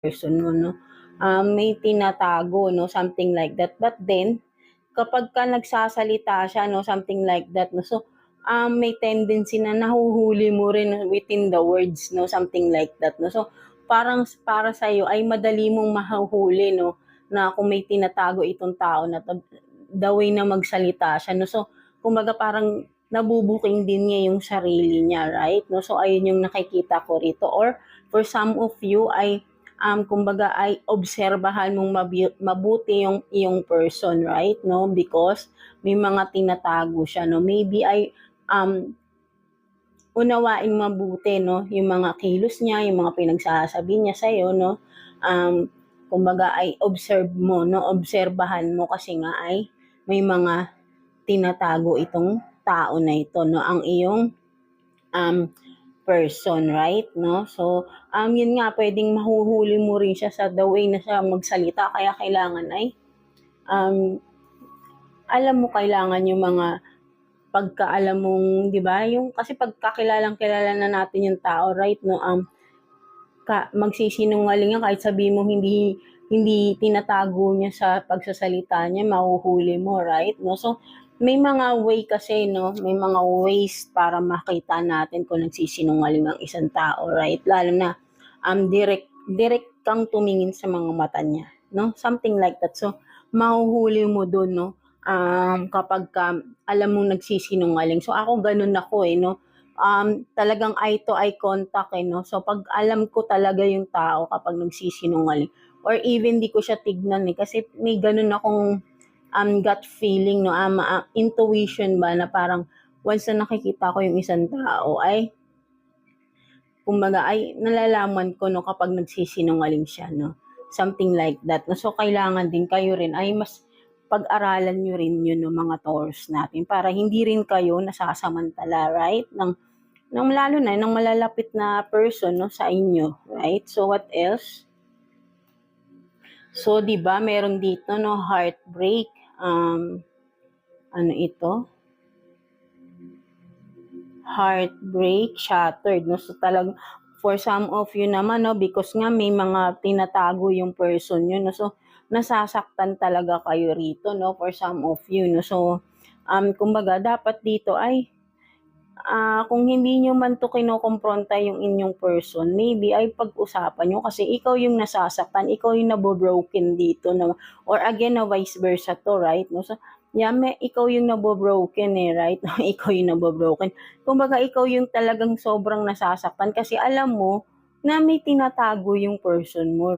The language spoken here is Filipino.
person mo, no? May tinatago, no? Something like that. But then, kapag ka nagsasalita siya, no? Something like that, no? So, may tendency na nahuhuli mo rin within the words, no? Something like that, no? So, parang para sa'yo ay madali mong mahuhuli, no? Na kung may tinatago itong tao na to, the way na magsalita siya, no? So, kumbaga parang nabubuking din niya yung sarili niya, right? No? So, ayun yung nakikita ko rito. Or, for some of you ay kumbaga ay obserbahan mong mabuti yung iyong person, right? No? Because may mga tinatago siya, no? Maybe ay unawain mabuti, no? Yung mga kilos niya, yung mga pinagsasabi niya sa'yo, no? Kumbaga ay observe mo, no? Obserbahan mo kasi nga ay may mga tinatago itong tao na ito, no? Ang iyong person, right? No? So, yun nga, pwedeng mahuhuli mo rin siya sa the way na siya magsalita. Kaya kailangan ay, alam mo, kailangan yung mga pagkaalam mong, di ba? Yung, kasi pagkakilalang-kilala na natin yung tao, right? No? Magsisinungaling yan kahit sabi mo hindi tinatago niya sa pagsasalita niya, mahuhuli mo, right? No? So, may mga way kasi, no? May mga ways para makita natin kung nagsisinungaling ang isang tao, right? Lalo na direct kang tumingin sa mga mata niya, no? Something like that. So, mahuhuli mo doon, no? Kapag alam mong nagsisinungaling. So, ako ganun ako, no? Talagang eye to eye contact, no? So, pag alam ko talaga yung tao kapag nagsisinungaling, or even di ko siya tignan, kasi may ganun akong gut feeling, no? Intuition ba, na parang once na nakikita ko yung isang tao ay kumbaga ay nalalaman ko, no, kapag nagsisinungaling siya, no? Something like that. No? So, kailangan din kayo rin ay mas pag-aralan nyo rin yun, no, mga Taurus natin, para hindi rin kayo nasasamantala, right? Ng lalo na ng malalapit na person, no, sa inyo, right? So, what else? So, 'di ba, meron dito, no, heartbreak. Ano ito? Heartbreak, shattered, no? So, talagang for some of you naman, no, because nga may mga tinatago yung person yun, no? So, nasasaktan talaga kayo rito, no, for some of you, no? So, kumbaga, dapat dito ay kung hindi nyo man to kinokompronta yung inyong person, maybe ay pag-usapan nyo kasi ikaw yung nasasaktan, ikaw yung nabobroken dito, no? Or again, na vice versa to, right? No? So, yeah, ikaw yung nabobroken, right? Ikaw yung nabobroken. Kumbaga, ikaw yung talagang sobrang nasasaktan kasi alam mo na may tinatago yung person mo.